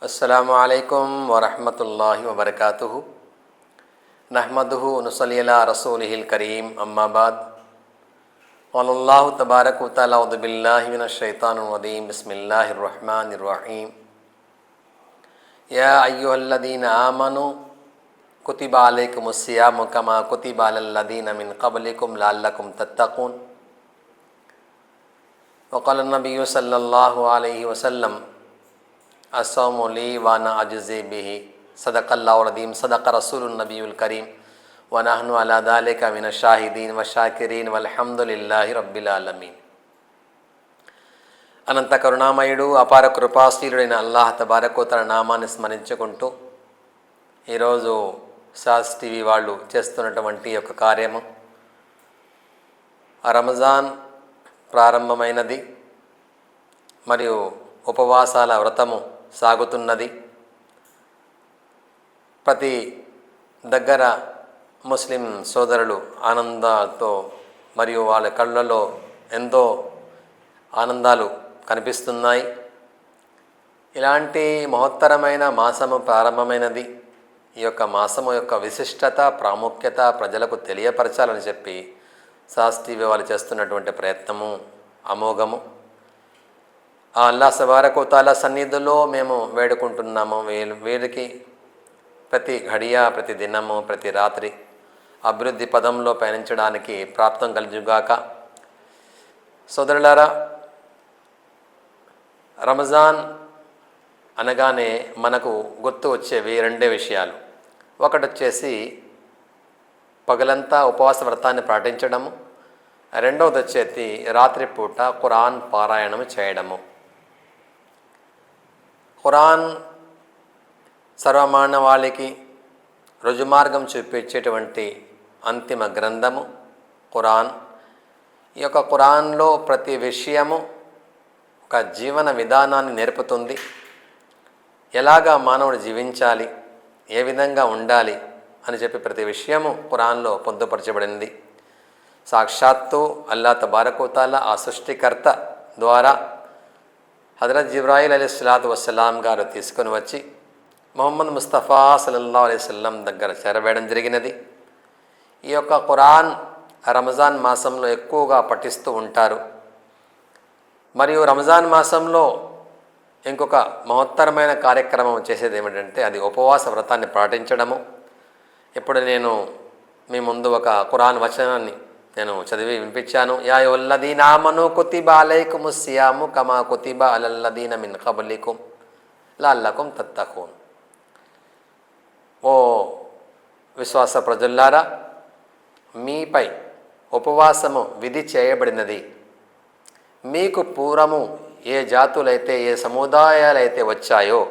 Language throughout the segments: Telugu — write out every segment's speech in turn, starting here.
అస్సలాము అలైకుం వరహ్మతుల్లాహి వబర్కాతుహు. నహ్మదుహు నుసల్లి అలా రసూలిహిల్ కరీం. అమ్మాబాద్. ఖాలల్లాహు తబారక వ తఆలా అఊజు బిల్లాహి మినష్ షైతానిర్ రజీం. బిస్మిల్లాహిర్ రహ్మానిర్ రహీం. యా అయ్యుహల్లదీన ఆమను కుతిబ అలైకుముస్ సియాము కమా కుతిబ అలల్లదీన మిన్ కబ్లికుం లఅల్లకుం తత్తఖూన్. వఖాల నబియ్యు సల్లల్లాహు అలైహి వసల్లం అస్సౌము లీ వానా అజ్జీ బిహి సదకల్లాహుల్ అజీమ్ సదక రసూలున్ నబియుల్ కరీం వ నహ్ను అలా దాలిక మినష్ షాహిదీన్ వ షాకిరీన్ వల్హమ్దులిల్లాహి రబ్బిల్ ఆలమీన్. అనంత కరుణామయుడు అపార కృపాశీలుడైన అల్లాహ్ తబారక వ తఆలా నామాన్ని స్మరించుకుంటూ ఈరోజు సాస్ టీవీ వాళ్ళు చేస్తున్నటువంటి ఒక కార్యము, రంజాన్ ప్రారంభమైనది మరియు ఉపవాసాల వ్రతము సాగుతున్నది. ప్రతి దగ్గర ముస్లిం సోదరులు ఆనందాలతో మరియు వాళ్ళ కళ్ళలో ఎంతో ఆనందాలు కనిపిస్తున్నాయి. ఇలాంటి మహోత్తరమైన మాసము ప్రారంభమైనది. ఈ యొక్క మాసము యొక్క విశిష్టత, ప్రాముఖ్యత ప్రజలకు తెలియపరచాలని చెప్పి సాస్ టీవీ వాళ్ళు చేస్తున్నటువంటి ప్రయత్నము అమోఘము. ఆ అల్లాహ్ తబారక వ తఆలా సన్నిధిలో మేము వేడుకుంటున్నాము, వీరికి ప్రతి ఘడియ, ప్రతి దినము, ప్రతి రాత్రి అభివృద్ధి పదంలో పయనించడానికి ప్రాప్తం కలుగుగాక. సోదరులారా, రంజాన్ అనగానే మనకు గుర్తు వచ్చేవి రెండే విషయాలు. ఒకటి వచ్చేసి పగలంతా ఉపవాస వ్రతాన్ని పాటించడము, రెండవది వచ్చేసి రాత్రిపూట ఖురాన్ పారాయణం చేయడము. ఖురాన్ సర్వమానవాళికి రుజుమార్గం చూపించేటువంటి అంతిమ గ్రంథము ఖురాన్. ఈ యొక్క ఖురాన్లో ప్రతి విషయము ఒక జీవన విధానాన్ని నేర్పుతుంది. ఎలాగా మానవుడు జీవించాలి, ఏ విధంగా ఉండాలి అని చెప్పి ప్రతి విషయము ఖురాన్లో పొందుపరచబడింది. సాక్షాత్తు అల్లాహ్ తబారక వ తఆలా ఆ సృష్టికర్త ద్వారా హజరత్ జిబ్రాయిల్ అలైహిస్సలాతు వస్సలాం గారు తీసుకొని వచ్చి ముహమ్మద్ ముస్తఫా సల్లల్లాహు అలైహి వసల్లం దగ్గర చేరవేయడం జరిగినది. ఈ యొక్క ఖురాన్ రంజాన్ మాసంలో ఎక్కువగా పఠిస్తూ ఉంటారు. మరియు రంజాన్ మాసంలో ఇంకొక మహోత్తరమైన కార్యక్రమం చేసేది ఏమిటంటే అది ఉపవాస వ్రతాన్ని పాటించడము. ఇప్పుడు నేను మీ ముందు ఒక ఖురాన్ వచనాన్ని నేను చదివి వినిపించాను. యా అయ్యుహల్లదీన ఆమను కుతిబ అలైకుముస్ సియాము కమా కుతిబ అలల్లదీన మిన్ కబ్లికుం లఅల్లకుం తత్తఖూన్. ఓ విశ్వాస ప్రజల్లారా, మీపై ఉపవాసము విధి చేయబడినది. మీకు పూర్వము ఏ జాతులైతే, ఏ సముదాయాలైతే వచ్చాయో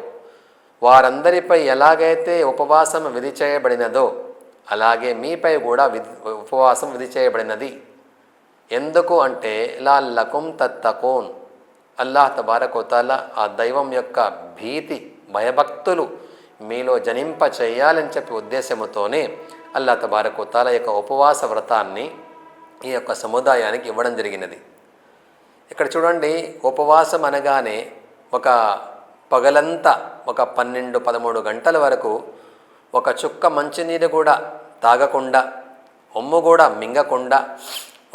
వారందరిపై ఎలాగైతే ఉపవాసం విధి చేయబడినదో అలాగే మీపై కూడా ఉపవాసం విధి చేయబడినది. ఎందుకు అంటే లఅల్లకుం తత్తఖూన్, అల్లాహ్ తబారక వ తఆలా ఆ దైవం యొక్క భీతి, భయభక్తులు మీలో జనింప చేయాలని చెప్పి ఉద్దేశముతోనే అల్లాహ్ తబారక వ తఆలా యొక్క ఉపవాస వ్రతాన్ని ఈ యొక్క సముదాయానికి ఇవ్వడం జరిగినది. ఇక్కడ చూడండి, ఉపవాసం అనగానే ఒక పగలంతా ఒక 12-13 గంటల వరకు ఒక చుక్క మంచినీరు కూడా తాగకుండా, ఒమ్ము కూడా మింగకుండా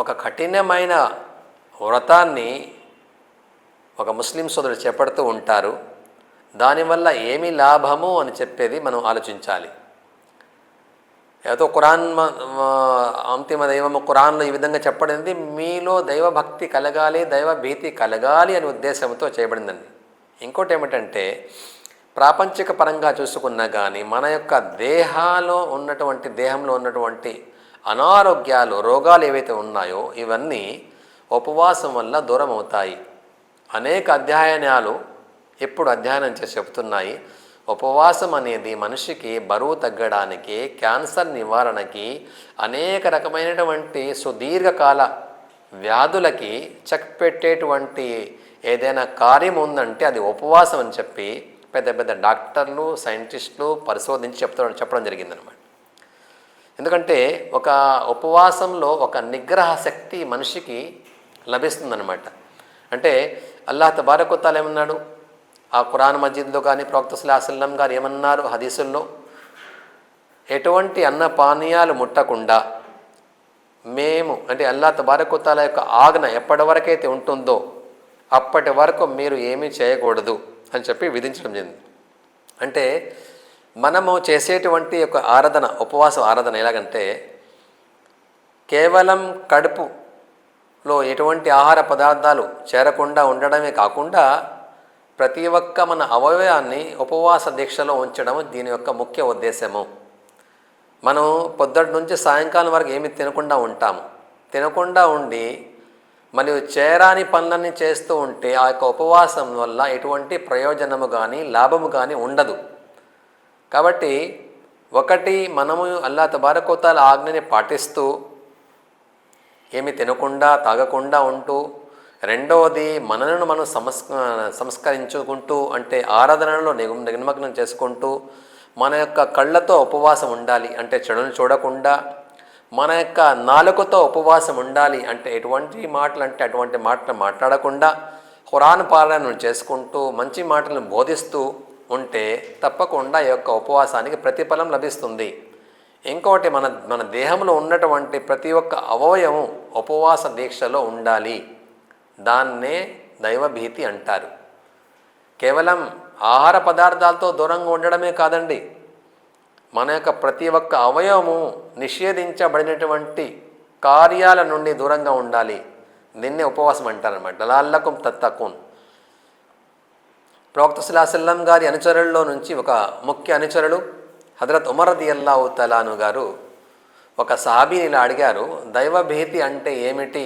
ఒక కఠినమైన వ్రతాన్ని ఒక ముస్లిం సోదరుడు చేపడుతూ ఉంటారు. దానివల్ల ఏమి లాభము అని చెప్పేది మనం ఆలోచించాలి. ఏదో ఖురాన్ అంతిమ దైవము ఖురాన్లో ఈ విధంగా చెప్పబడింది, మీలో దైవభక్తి కలగాలి, దైవభీతి కలగాలి అనే ఉద్దేశంతో చేయబడిందండి. ఇంకోటి ఏమిటంటే, ప్రాపంచిక పరంగా చూసుకున్నా కానీ మన యొక్క దేహంలో ఉన్నటువంటి అనారోగ్యాలు, రోగాలు ఏవైతే ఉన్నాయో ఇవన్నీ ఉపవాసం వల్ల దూరం అవుతాయి. అనేక అధ్యయనాలు ఇప్పుడు అధ్యయనం చేసి చెబుతున్నాయి, ఉపవాసం అనేది మనిషికి బరువు తగ్గడానికి, క్యాన్సర్ నివారణకి, అనేక రకమైనటువంటి సుదీర్ఘకాల వ్యాధులకి చెక్ పెట్టేటువంటి ఏదైనా కార్యం ఉందంటే అది ఉపవాసం అని చెప్పి పెద్ద పెద్ద డాక్టర్లు, సైంటిస్టులు పరిశోధించి చెప్పడం జరిగిందనమాట. ఎందుకంటే ఒక ఉపవాసంలో ఒక నిగ్రహ శక్తి మనిషికి లభిస్తుందన్నమాట. అంటే అల్లాహ్ తబారక వ తఆలా ఏమన్నాడు, ఆ ఖురాన్ మజీద్లో కానీ ప్రవక్త సల్లల్లాహు అలైహి వసల్లం గారు ఏమన్నారు హదీసుల్లో, ఎటువంటి అన్న పానీయాలు ముట్టకుండా మేము అంటే అల్లాహ్ తబారక వ తఆలా యొక్క ఆజ్ఞ ఎప్పటి వరకైతే ఉంటుందో అప్పటి వరకు మీరు ఏమీ చేయకూడదు అని చెప్పి విధించడం జరిగింది. అంటే మనము చేసేటువంటి ఒక ఆరాధన, ఉపవాస ఆరాధన ఎలాగంటే కేవలం కడుపులో ఎటువంటి ఆహార పదార్థాలు చేరకుండా ఉండడమే కాకుండా ప్రతి ఒక్క మన అవయవాన్ని ఉపవాస దీక్షలో ఉంచడం దీని యొక్క ముఖ్య ఉద్దేశము. మనం పొద్దుటి నుంచి సాయంకాలం వరకు ఏమి తినకుండా ఉంటాము. తినకుండా ఉండి మరియు చేరాని పనులన్నీ చేస్తూ ఉంటే ఆ యొక్క ఉపవాసం వల్ల ఎటువంటి ప్రయోజనము కానీ లాభము కానీ ఉండదు. కాబట్టి ఒకటి మనము అల్లాహ్ తబారక వ తఆలా ఆజ్ఞని పాటిస్తూ ఏమి తినకుండా తాగకుండా ఉంటూ, రెండవది మనలను మనం సంస్కరించుకుంటూ అంటే ఆరాధనలో నిమగ్నం చేసుకుంటూ మన యొక్క కళ్ళతో ఉపవాసం ఉండాలి అంటే చెడును చూడకుండా, మన యొక్క నాలుకతో ఉపవాసం ఉండాలి అంటే ఎటువంటి మాటలు అంటే అటువంటి మాటలు మాట్లాడకుండా ఖురాన్ పారాయణం చేసుకుంటూ మంచి మాటలను బోధిస్తూ ఉంటే తప్పకుండా ఈ యొక్క ఉపవాసానికి ప్రతిఫలం లభిస్తుంది. ఇంకొకటి మన దేహంలో ఉన్నటువంటి ప్రతి ఒక్క అవయవం ఉపవాస దీక్షలో ఉండాలి. దాన్నే దైవభీతి అంటారు. కేవలం ఆహార పదార్థాలతో దూరంగా ఉండడమే కాదండి, మన యొక్క ప్రతి ఒక్క అవయవము నిషేధించబడినటువంటి కార్యాల నుండి దూరంగా ఉండాలి. దీన్నే ఉపవాసం అంటారనమాట. లఅల్లకుం తత్తఖూన్. ప్రవక్త సల్లల్లాహు అలైహి వసల్లం గారి అనుచరుల్లో నుంచి ఒక ముఖ్య అనుచరుడు హజరత్ ఉమర్ రదియల్లాహు తఆలా అన్హు గారు ఒక సహాబీని ఇలా అడిగారు, దైవభీతి అంటే ఏమిటి,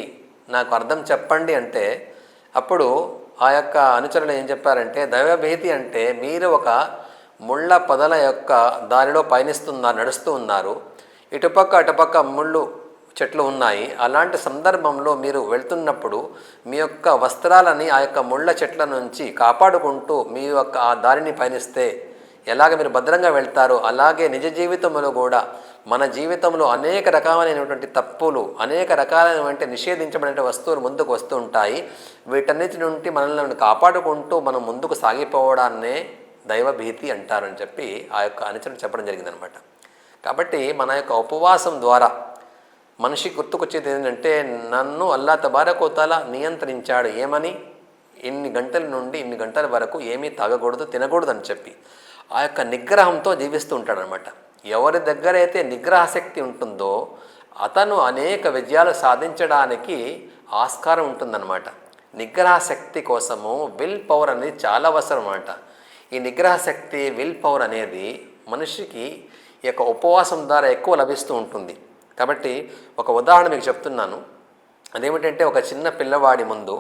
నాకు అర్థం చెప్పండి అంటే అప్పుడు ఆ యొక్క అనుచరులు ఏం చెప్పారంటే, దైవభీతి అంటే మీరు ఒక ముళ్ళ పొదల యొక్క దారిలో నడుస్తూ ఉన్నారు, ఇటుపక్క అటుపక్క ముళ్ళు చెట్లు ఉన్నాయి. అలాంటి సందర్భంలో మీరు వెళ్తున్నప్పుడు మీ యొక్క వస్త్రాలని ఆ యొక్క ముళ్ళ చెట్ల నుంచి కాపాడుకుంటూ మీ యొక్క ఆ దారిని పయనిస్తే ఎలాగ మీరు భద్రంగా వెళ్తారో అలాగే నిజ జీవితంలో కూడా మన జీవితంలో అనేక రకాలైనటువంటి తప్పులు, అనేక రకాలైనటువంటి నిషేధించబడిన వస్తువులు ముందుకు వస్తూ ఉంటాయి. వీటన్నిటి నుండి మనల్ని కాపాడుకుంటూ మనం ముందుకు సాగిపోవడాన్నే దైవభీతి అంటారని చెప్పి ఆ యొక్క అనుచరుడు చెప్పడం జరిగిందనమాట. కాబట్టి మన యొక్క ఉపవాసం ద్వారా మనిషి గుర్తుకొచ్చేది ఏంటంటే, నన్ను అల్లాహ్ తబారక వ తఆలా నియంత్రించాడు. ఏమని? ఇన్ని గంటల నుండి ఇన్ని గంటల వరకు ఏమీ తాగకూడదు, తినకూడదు అని చెప్పి ఆ యొక్క నిగ్రహంతో జీవిస్తూ ఉంటాడనమాట. ఎవరి దగ్గర అయితే నిగ్రహశక్తి ఉంటుందో అతను అనేక విజయాలు సాధించడానికి ఆస్కారం ఉంటుందన్నమాట. నిగ్రహశక్తి కోసము విల్ పవర్ అనేది చాలా అవసరం అన్నమాట. ఈ నిగ్రహశక్తి, విల్ పవర్ అనేది మనిషికి ఈ యొక్క ఉపవాసం ద్వారా ఎక్కువ లభిస్తూ ఉంటుంది. కాబట్టి ఒక ఉదాహరణ మీకు చెప్తున్నాను. అదేమిటంటే, ఒక చిన్న పిల్లవాడి ముందు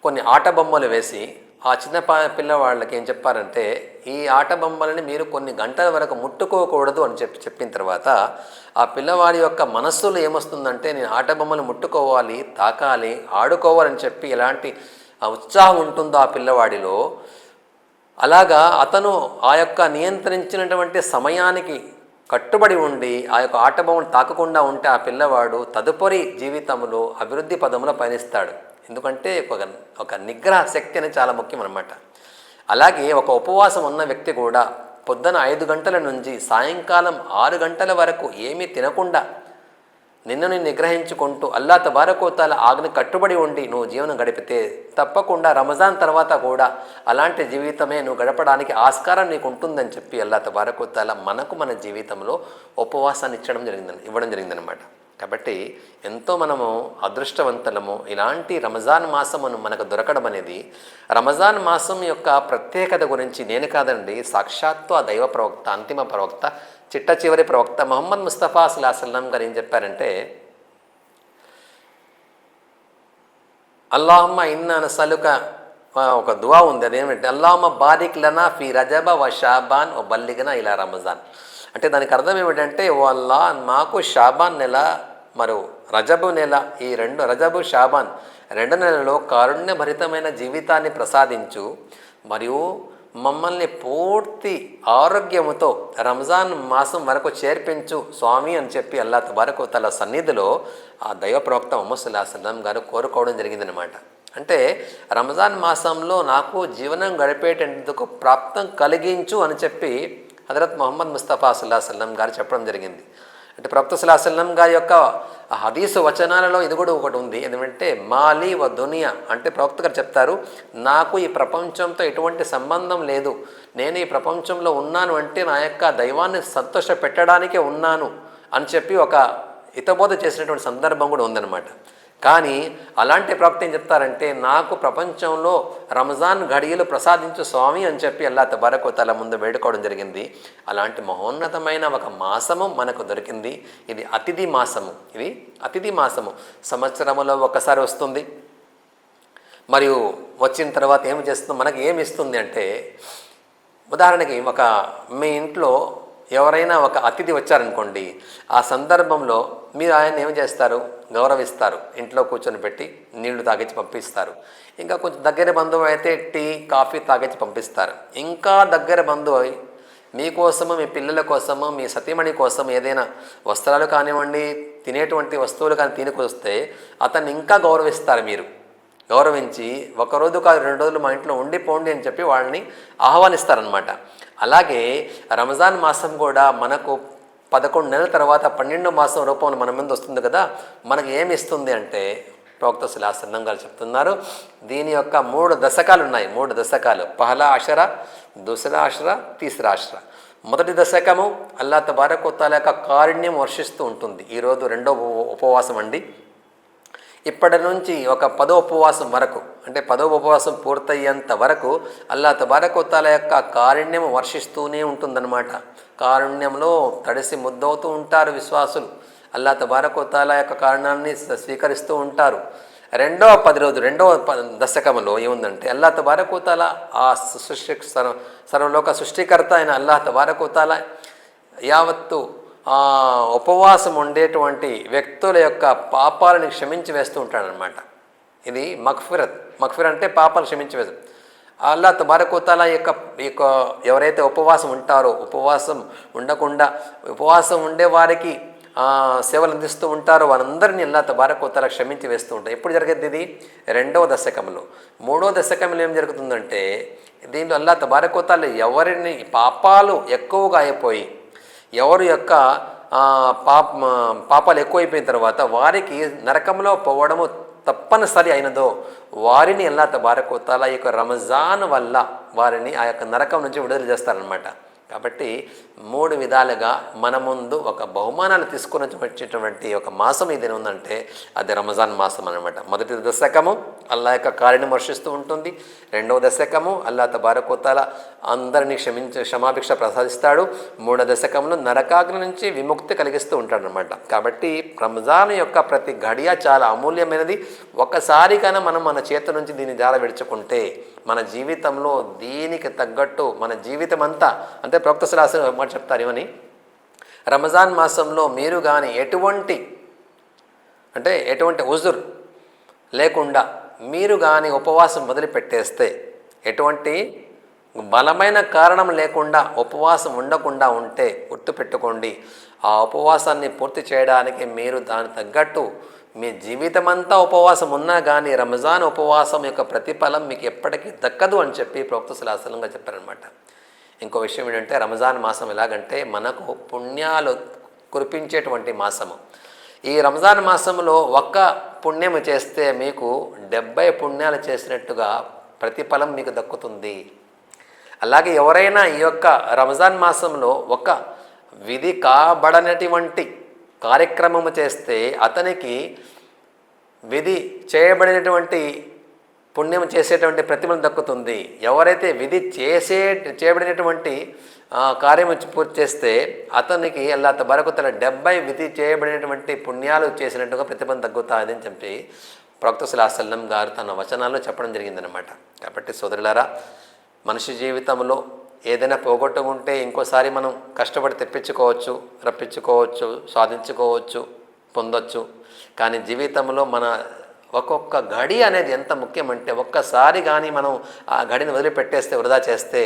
కొన్ని ఆట బొమ్మలు వేసి ఆ చిన్న పిల్లవాళ్ళకి ఏం చెప్పారంటే, ఈ ఆట బొమ్మలని మీరు కొన్ని గంటల వరకు ముట్టుకోకూడదు అని చెప్పిన తర్వాత ఆ పిల్లవాడి యొక్క మనస్సులో ఏమొస్తుందంటే, నేను ఆట బొమ్మలు ముట్టుకోవాలి, తాకాలి, ఆడుకోవాలని చెప్పి ఎలాంటి ఉత్సాహం ఉంటుందో ఆ పిల్లవాడిలో, అలాగా అతను ఆ యొక్క నియంత్రించినటువంటి సమయానికి కట్టుబడి ఉండి ఆ యొక్క ఆట బొమ్మను తాకకుండా ఉంటే ఆ పిల్లవాడు తదుపరి జీవితంలో అభివృద్ధి పదంలో పయనిస్తాడు. ఎందుకంటే ఒక నిగ్రహ శక్తి అనేది చాలా ముఖ్యం అన్నమాట. అలాగే ఒక ఉపవాసం ఉన్న వ్యక్తి కూడా పొద్దున 5 గంటల నుంచి సాయంకాలం 6 గంటల వరకు ఏమీ తినకుండా నిన్ను నిగ్రహించుకుంటూ అల్లాహ్ తబారక వ తఆలా ఆజ్ఞ కట్టుబడి ఉండి నువ్వు జీవనం గడిపితే తప్పకుండా రంజాన్ తర్వాత కూడా అలాంటి జీవితమే నువ్వు గడపడానికి ఆస్కారం నీకు ఉంటుందని చెప్పి అల్లాహ్ తబారక వ తఆలా మనకు మన జీవితంలో ఉపవాసాన్ని ఇవ్వడం జరిగిందనమాట. కాబట్టి ఎంతో మనము అదృష్టవంతులము. ఇలాంటి రంజాన్ మాసమును మనకు దొరకడం అనేది, రంజాన్ మాసం యొక్క ప్రత్యేకత గురించి నేను కాదండి, సాక్షాత్తు ఆ దైవ ప్రవక్త, అంతిమ ప్రవక్త, చిట్ట చివరి ప్రవక్త ముహమ్మద్ ముస్తఫా సల్లల్లాహు అలైహి వసల్లం గారు ఏం చెప్పారంటే, అల్లాహుమ్మ ఇన్నా నసలుక, ఒక దువా ఉంది, అదేమిటంటే అల్లాహుమ్మ బారిక్ లనా ఫీ రజబ వ షాబాన్ వ బల్లిగనా ఇలా రంజాన్. అంటే దానికి అర్థం ఏమిటంటే, ఓ అల్లాహ్ మాకు షాబాన్ నెల మరియు రజబు నెల, ఈ రజబు షాబాన్ 2 నెలల్లో కారుణ్యభరితమైన జీవితాన్ని ప్రసాదించు, మరియు మమ్మల్ని పూర్తి ఆరోగ్యముతో రంజాన్ మాసం వరకు చేర్పించు స్వామి అని చెప్పి అల్లాహ్ తబారక వ తఆలా సన్నిధిలో ఆ దైవ ప్రవక్త ముహమ్మద్ సల్లల్లాహు అలైహి వసల్లం గారు కోరుకోవడం జరిగిందనమాట. అంటే రంజాన్ మాసంలో నాకు జీవనం గడిపేటందుకు ప్రాప్తం కలిగించు అని చెప్పి హజరత్ ముహమ్మద్ ముస్తఫా సల్లల్లాహు అలైహి వసల్లం గారు చెప్పడం జరిగింది. అంటే ప్రవక్త సల్లల్లాహు అలైహి వసల్లం గారి యొక్క హదీసు వచనాలలో ఇది కూడా ఒకటి ఉంది. ఎందుకంటే మాలి వ దునియా, అంటే ప్రవక్త గారు చెప్తారు, నాకు ఈ ప్రపంచంతో ఎటువంటి సంబంధం లేదు, నేను ఈ ప్రపంచంలో ఉన్నాను అంటే నా యొక్క దైవాన్ని సంతోష పెట్టడానికే ఉన్నాను అని చెప్పి ఒక హితబోధ చేసినటువంటి సందర్భం కూడా ఉందన్నమాట. కానీ అలాంటి ప్రవక్త ఏం చెప్తారంటే, నాకు ప్రపంచంలో రంజాన్ ఘడియలు ప్రసాదించు స్వామి అని చెప్పి అల్లాహ్ తబారక వ తఆలా ముందు వేడుకోవడం జరిగింది. అలాంటి మహోన్నతమైన ఒక మాసము మనకు దొరికింది. ఇది అతిథి మాసము. ఇది అతిథి మాసము. సంవత్సరంలో ఒకసారి వస్తుంది. మరియు వచ్చిన తర్వాత ఏం చేస్తుంది, మనకి ఏమి ఇస్తుంది అంటే, ఉదాహరణకి మీ ఇంట్లో ఎవరైనా ఒక అతిథి వచ్చారనుకోండి, ఆ సందర్భంలో మీరు ఆయన ఏం చేస్తారు, గౌరవిస్తారు, ఇంట్లో కూర్చొని పెట్టి నీళ్లు తాగించి పంపిస్తారు. ఇంకా కొంచెం దగ్గర బంధువు అయితే టీ కాఫీ తాగించి పంపిస్తారు. ఇంకా దగ్గర బంధువు మీకోసము, మీ పిల్లల కోసము, మీ సతీమణి కోసం ఏదైనా వస్త్రాలు కానివ్వండి, తినేటువంటి వస్తువులు కానీ తినికొస్తే అతన్ని ఇంకా గౌరవిస్తారు. మీరు గౌరవించి ఒకరోజు కాదు 2 రోజులు మా ఇంట్లో ఉండిపోండి అని చెప్పి వాళ్ళని ఆహ్వానిస్తారనమాట. అలాగే రంజాన్ మాసం కూడా మనకు 11 నెలల తర్వాత 12వ మాసం రూపంలో మన ముందు వస్తుంది కదా. మనకు ఏమి ఇస్తుంది అంటే, ప్రవక్త సల్లల్లాహు అలైహి వసల్లం గారు చెప్తున్నారు, దీని యొక్క 3 దశకాలు ఉన్నాయి. 3 దశకాలు. పహలా అషరా, దూసరా అషరా, తీసరా అషరా. మొదటి దశకము అల్లాహ్ తబారక వ తఆలా యొక్క కారుణ్యం వర్షిస్తూ ఉంటుంది. ఈరోజు 2వ ఉపవాసం అండి. ఇప్పటి నుంచి ఒక 10వ ఉపవాసం వరకు, అంటే 10వ ఉపవాసం పూర్తయ్యేంత వరకు అల్లాహ్ తబారక వ తఆలా యొక్క కారుణ్యం వర్షిస్తూనే ఉంటుందన్నమాట. కారుణ్యంలో తడిసి ముద్దవుతూ ఉంటారు విశ్వాసులు. అల్లాహ్ తబారక వ తఆలా యొక్క కారణాన్ని స్వీకరిస్తూ ఉంటారు. 2వ 10 రోజు 2వ దశకంలో ఏముందంటే, అల్లాహ్ తబారక వ తఆలా ఆ సర్వలోక సృష్టికర్త అయిన అల్లాహ్ తబారక వ తఆలా యావత్తు ఉపవాసం ఉండేటువంటి వ్యక్తుల యొక్క పాపాలను క్షమించి వేస్తూ ఉంటాడనమాట. ఇది మగ్ఫిరత్ అంటే పాపాలు క్షమించి వేస్తాడు. అల్లాహ్ తబారక వ తఆలా యొక్క ఎవరైతే ఉపవాసం ఉంటారో, ఉపవాసం ఉండకుండా ఉపవాసం ఉండే వారికి సేవలు అందిస్తూ ఉంటారో వారందరినీ అల్లాహ్ తబారక వ తఆలా క్షమించి వేస్తూ ఉంటారు. ఎప్పుడు జరిగేది ఇది? 2వ దశకంలో. 3వ దశకంలో ఏం జరుగుతుందంటే, దీంట్లో అల్లాహ్ తబారక వ తఆలా ఎవరిని పాపాలు ఎక్కువగా అయిపోయి, ఎవరి యొక్క పాపాలు ఎక్కువైపోయిన తర్వాత వారికి నరకంలో పోవడము తప్పనిసరి అయినదో వారిని అల్లాహ్ తబారక వ తఆలా ఈ యొక్క రంజాన్ వల్ల వారిని ఆ యొక్క నరకం నుంచి విడుదల చేస్తారనమాట. కాబట్టి 3 విధాలుగా మన ముందు ఒక బహుమానాలు తీసుకొని వచ్చేటువంటి ఒక మాసం ఇది ఉందంటే అది రంజాన్ మాసం అనమాట. మొదటి దశకము అల్లాహ్ యొక్క కారుణ్యం వర్షిస్తూ ఉంటుంది. 2వ దశకము అల్లాహ్ తబారక వ తఆలా అందరినీ క్షమాభిక్ష ప్రసాదిస్తాడు. 3వ దశకంలో నరకాగ్ని నుంచి విముక్తి కలిగిస్తూ ఉంటాడనమాట. కాబట్టి రంజాన్ యొక్క ప్రతి గడియ చాలా అమూల్యమైనది. ఒక్కసారికైనా మనం మన చేతి నుంచి దీన్ని జార విడుచుకుంటే మన జీవితంలో దీనికి తగ్గట్టు మన జీవితం అంతా, అంటే ప్రవక్త సల్లల్లాహు అలైహి వసల్లం చెప్తారు ఏమని, రంజాన్ మాసంలో మీరు కానీ ఎటువంటి ఉజుర్ లేకుండా మీరు కానీ ఉపవాసం మొదలుపెట్టేస్తే, ఎటువంటి బలమైన కారణం లేకుండా ఉపవాసం ఉండకుండా ఉంటే గుర్తుపెట్టుకోండి, ఆ ఉపవాసాన్ని పూర్తి చేయడానికి మీరు దానికి తగ్గట్టు మీ జీవితమంతా ఉపవాసం ఉన్నా కానీ రంజాన్ ఉపవాసం యొక్క ప్రతిఫలం మీకు ఎప్పటికీ దక్కదు అని చెప్పి ప్రవక్త సల్లల్లాహు అలైహి వసల్లం చెప్పారనమాట. ఇంకో విషయం ఏంటంటే, రంజాన్ మాసం ఎలాగంటే మనకు పుణ్యాలు కురిపించేటువంటి మాసము. ఈ రంజాన్ మాసంలో ఒక్క పుణ్యము చేస్తే మీకు 70 పుణ్యాలు చేసినట్టుగా ప్రతిఫలం మీకు దక్కుతుంది. అలాగే ఎవరైనా ఈ యొక్క రంజాన్ మాసంలో ఒక విధి కాబడనటువంటి కార్యక్రమము చేస్తే అతనికి విధి చేయబడినటువంటి పుణ్యం చేసేటువంటి ప్రతిఫలం దక్కుతుంది. ఎవరైతే విధి చేయబడినటువంటి కార్యము పూర్తి చేస్తే అతనికి అల్లాహ్ తబారక వ తఆలా 70 విధి చేయబడినటువంటి పుణ్యాలు చేసినట్టుగా ప్రతిఫలం తగ్గుతుంది అని చెప్పి ప్రవక్త సల్లల్లాహు అలైహి వసల్లం గారు తన వచనాల్లో చెప్పడం జరిగిందనమాట. కాబట్టి సోదరులారా, మనిషి జీవితంలో ఏదైనా పోగొట్టుకుంటే ఇంకోసారి మనం కష్టపడి తెప్పించుకోవచ్చు, రప్పించుకోవచ్చు, సాధించుకోవచ్చు, పొందొచ్చు. కానీ జీవితంలో మన ఒక్కొక్క గడి అనేది ఎంత ముఖ్యమంటే, ఒక్కసారి కానీ మనం ఆ గడిని వదిలిపెట్టేస్తే, వృధా చేస్తే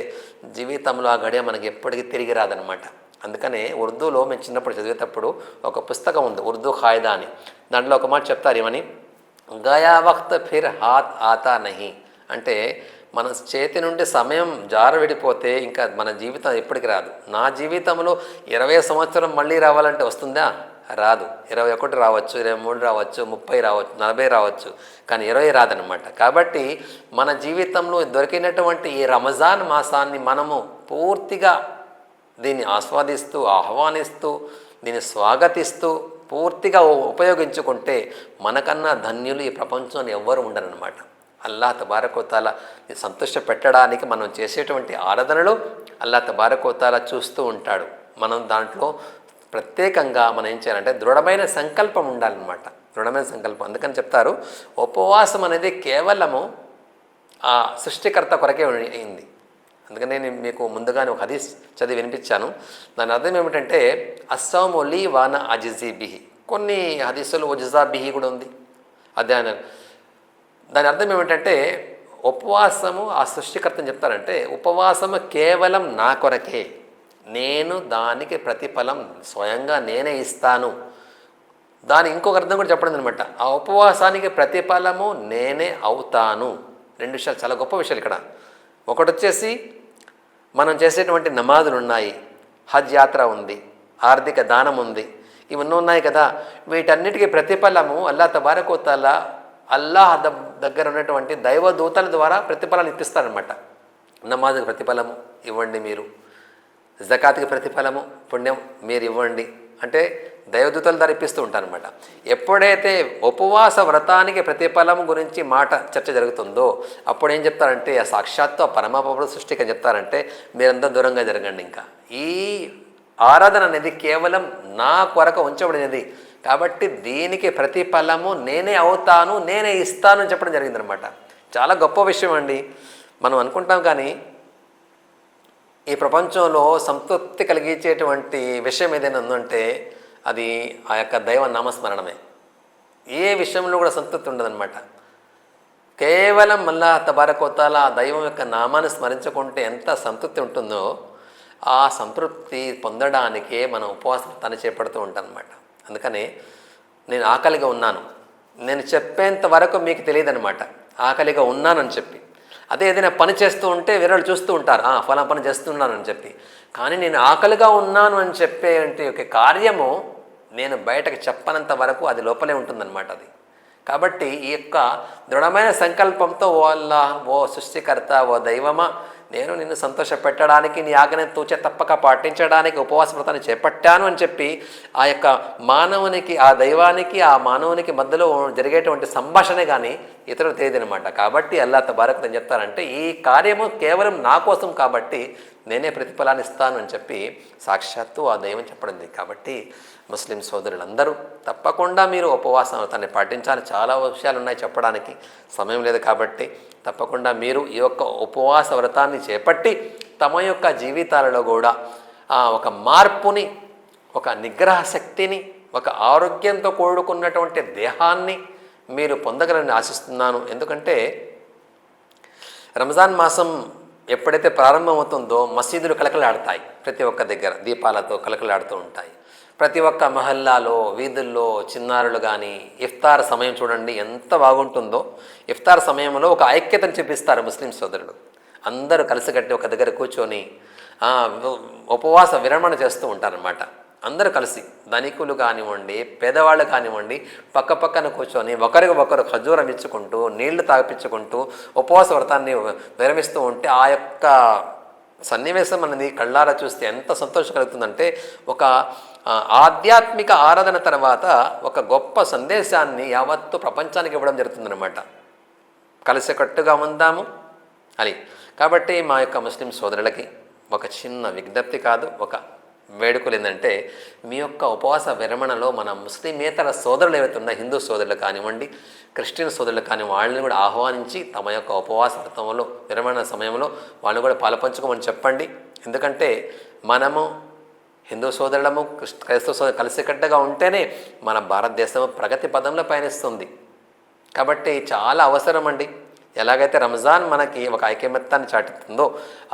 జీవితంలో ఆ గడియ మనకి ఎప్పటికీ తిరిగి రాదనమాట. అందుకనే ఉర్దూలో మేము చిన్నప్పుడు చదివేటప్పుడు ఒక పుస్తకం ఉంది, ఉర్దూ ఖాయిదా అని. దాంట్లో ఒక మాట చెప్తారు ఏమని, గయా వక్త్ ఫిర్ హాత్ ఆతా నహి. అంటే మన చేతి నుండి సమయం జారవిడిపోతే ఇంకా మన జీవితం ఎప్పటికి రాదు. నా జీవితంలో 20 సంవత్సరం మళ్ళీ రావాలంటే వస్తుందా? రాదు. 21 రావచ్చు, 23 రావచ్చు, 30 రావచ్చు, 40 రావచ్చు, కానీ 20 రాదనమాట. కాబట్టి మన జీవితంలో దొరికినటువంటి ఈ రంజాన్ మాసాన్ని మనము పూర్తిగా దీన్ని ఆస్వాదిస్తూ, ఆహ్వానిస్తూ, దీన్ని స్వాగతిస్తూ పూర్తిగా ఉపయోగించుకుంటే మనకన్నా ధన్యులు ఈ ప్రపంచంలో ఎవ్వరు ఉండరనమాట. అల్లాహ్ తబారక్ వ తఆలా సంతోష పెట్టడానికి మనం చేసేటువంటి ఆరాధనలు అల్లాహ్ తబారక్ వ తఆలా చూస్తూ ఉంటాడు. మనం దాంట్లో ప్రత్యేకంగా మనం ఏం చేయాలంటే దృఢమైన సంకల్పం ఉండాలన్నమాట. దృఢమైన సంకల్పం. అందుకని చెప్తారు, ఉపవాసం అనేది కేవలము ఆ సృష్టికర్త కొరకే అయింది. అందుకని నేను మీకు ముందుగానే ఒక హదీస్ చదివి వినిపించాను. దాని అర్థం ఏమిటంటే అస్సౌము లీ వానా అజిజీ బిహి. కొన్ని హదీసులు ఉజ్జా బిహి కూడా ఉంది అధ్యయనం. దాని అర్థం ఏమిటంటే ఉపవాసము ఆ సృష్టికర్తని చెప్తారంటే ఉపవాసము కేవలం నా కొరకే, నేను దానికి ప్రతిఫలం స్వయంగా నేనే ఇస్తాను. దాని ఇంకొక అర్థం కూడా చెప్పడం అనమాట, ఆ ఉపవాసానికి ప్రతిఫలము నేనే అవుతాను. 2 విషయాలు చాలా గొప్ప విషయాలు ఇక్కడ. ఒకటి వచ్చేసి మనం చేసేటువంటి నమాజులు ఉన్నాయి, హజ్ యాత్ర ఉంది, ఆర్థిక దానం ఉంది, ఇవన్నీ ఉన్నాయి కదా. వీటన్నిటికీ ప్రతిఫలము అల్లాహ్ తబారక్ వ తఆలా అల్లాహ్ దగ్గర ఉన్నటువంటి దైవదూతల ద్వారా ప్రతిఫలాలు ఇప్పిస్తారనమాట. నమాజుకి ప్రతిఫలము ఇవ్వండి మీరు, జకాత్కి ప్రతిఫలము పుణ్యం మీరు ఇవ్వండి అంటే దైవదూతల ద్వారా ఇప్పిస్తూ ఉంటారనమాట. ఎప్పుడైతే ఉపవాస వ్రతానికి ప్రతిఫలం గురించి మాట చర్చ జరుగుతుందో అప్పుడు ఏం చెప్తారంటే ఆ సాక్షాత్తు పరమపరుడు సృష్టికి అని చెప్తారంటే మీరంతా దూరంగా జరగండి. ఇంకా ఈ ఆరాధన అనేది కేవలం నా కొరకు ఉంచబడినది కాబట్టి దీనికి ప్రతిఫలము నేనే అవుతాను, నేనే ఇస్తాను అని చెప్పడం జరిగిందనమాట. చాలా గొప్ప విషయం అండి. మనం అనుకుంటాం కానీ ఈ ప్రపంచంలో సంతృప్తి కలిగించేటువంటి విషయం ఏదైనా ఉందంటే అది ఆ యొక్క దైవ నామస్మరణమే. ఏ విషయంలో కూడా సంతృప్తి ఉండదన్నమాట. కేవలం అల్లాహ్ తబారక్ వ తఆలా ఆ దైవం యొక్క నామాన్ని స్మరించుకుంటే ఎంత సంతృప్తి ఉంటుందో ఆ సంతృప్తి పొందడానికే మనం ఉపవాస వ్రతాన్ని చేపడుతూ ఉంటాం అన్నమాట. అందుకనే నేను ఆకలిగా ఉన్నాను, నేను చెప్పేంత వరకు మీకు తెలియదన్నమాట ఆకలిగా ఉన్నానని చెప్పి. అదే ఏదైనా పని చేస్తూ ఉంటే వేరేవాళ్ళు చూస్తూ ఉంటారు, ఫలానా పని చేస్తున్నానని చెప్పి. కానీ నేను ఆకలిగా ఉన్నాను అని చెప్పేంటి ఒక కార్యము నేను బయటకు చెప్పనంత వరకు అది లోపలే ఉంటుందన్నమాట అది. కాబట్టి ఈ యొక్క దృఢమైన సంకల్పంతో ఓ అల్లాహ్, ఓ సృష్టికర్త, ఓ దైవమా, నేను నిన్ను సంతోషపెట్టడానికి నీ ఆజ్ఞను తూచే తప్పక పాటించడానికి ఉపవాస వ్రతాన్ని చేపట్టాను అని చెప్పి ఆ యొక్క మానవునికి, ఆ దైవానికి, ఆ మానవునికి మధ్యలో జరిగేటువంటి సంభాషణ కానీ ఇతరులు తెలియదనమాట. కాబట్టి అల్లాహ్ తబారక్ అని చెప్తారంటే ఈ కార్యము కేవలం నా కోసం కాబట్టి నేనే ప్రతిఫలాన్ని ఇస్తాను అని చెప్పి సాక్షాత్తు ఆ దైవం చెప్పడం. కాబట్టి ముస్లిం సోదరులందరూ తప్పకుండా మీరు ఉపవాస వ్రతాన్ని పాటించాలి. చాలా విషయాలు ఉన్నాయి చెప్పడానికి, సమయం లేదు కాబట్టి తప్పకుండా మీరు ఈ యొక్క ఉపవాస వ్రతాన్ని చేపట్టి తమ యొక్క జీవితాలలో కూడా ఒక మార్పుని, ఒక నిగ్రహ శక్తిని, ఒక ఆరోగ్యంతో కూడుకున్నటువంటి దేహాన్ని మీరు పొందగలని ఆశిస్తున్నాను. ఎందుకంటే రంజాన్ మాసం ఎప్పుడైతే ప్రారంభమవుతుందో మసీదులు కలకలాడతాయి, ప్రతి ఒక్క దగ్గర దీపాలతో కలకలాడుతూ ఉంటాయి. ప్రతి ఒక్క మహల్లాలో, వీధుల్లో చిన్నారులు కానీ ఇఫ్తార్ సమయం చూడండి ఎంత బాగుంటుందో. ఇఫ్తార్ సమయంలో ఒక ఐక్యతను చూపిస్తారు ముస్లిం సోదరులు. అందరూ కలిసికట్టి ఒక దగ్గర కూర్చొని ఉపవాస విరమణ చేస్తూ ఉంటారనమాట. అందరూ కలిసి, ధనికులు కానివ్వండి, పేదవాళ్ళు కానివ్వండి, పక్క పక్కన కూర్చొని ఒకరికి ఒకరు ఖర్జూరం ఇచ్చుకుంటూ, నీళ్లు తాగిపించుకుంటూ ఉపవాస వ్రతాన్ని విరమిస్తూ ఉంటే ఆ యొక్క సన్నివేశం అనేది కళ్ళారా చూస్తే ఎంత సంతోషం కలుగుతుందంటే ఒక ఆధ్యాత్మిక ఆరాధన తర్వాత ఒక గొప్ప సందేశాన్ని యావత్తు ప్రపంచానికి ఇవ్వడం జరుగుతుందన్నమాట. కలిసికట్టుగా ఉందాము అని. కాబట్టి మా యొక్క ముస్లిం సోదరులకి ఒక చిన్న విజ్ఞప్తి కాదు, ఒక వేడుకలు ఏంటంటే మీ యొక్క ఉపవాస విరమణలో మన ముస్లిమేతర సోదరులు ఏవైతే ఉన్నాయో, హిందూ సోదరులు కానివ్వండి, క్రిస్టియన్ సోదరులు కానీ వాళ్ళని కూడా ఆహ్వానించి తమ యొక్క ఉపవాస వ్రతంలో విరమణ సమయంలో వాళ్ళు కూడా పాలుపంచుకోమని చెప్పండి. ఎందుకంటే మనము హిందూ సోదరులము, క్రైస్తవ సోదరులు కలిసికట్టుగా ఉంటేనే మన భారతదేశం ప్రగతి పదంలో పయనిస్తుంది. కాబట్టి చాలా అవసరం అండి. ఎలాగైతే రంజాన్ మనకి ఒక ఐకమత్యాన్ని చాటుతుందో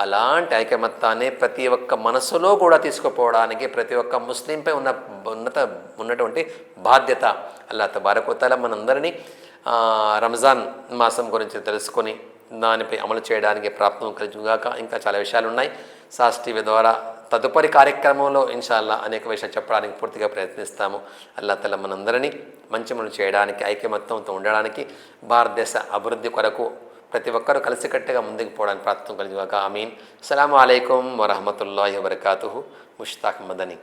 అలాంటి ఐకమత్యాన్ని ప్రతి ఒక్క మనసులో కూడా తీసుకుపోవడానికి ప్రతి ఒక్క ముస్లింపై ఉన్నటువంటి బాధ్యత అల్లాహ్ తబారక్ వ తఆలా మనందరినీ రంజాన్ మాసం గురించి తెలుసుకొని దానిపై అమలు చేయడానికి ప్రాప్తం కలుగుగాక. ఇంకా చాలా విషయాలు ఉన్నాయి. సాస్ టీవీ ద్వారా తదుపరి కార్యక్రమంలో ఇన్షాల్లా అనేక విషయాలు చెప్పడానికి పూర్తిగా ప్రయత్నిస్తాము. అల్లా తఆలా మనందరినీ మంచి పనులు చేయడానికి, ఐక్యమత్యంతో ఉండడానికి, భారతదేశ అభివృద్ధి కొరకు ప్రతి ఒక్కరూ కలిసికట్టుగా ముందుకు పోవడానికి ప్రాప్తం కలుగుగాక. ఆమీన్. అస్సలాము అలైకుం వరహమతుల్లాహి వబరకాతుహు. ముష్తాక్ మదనీ.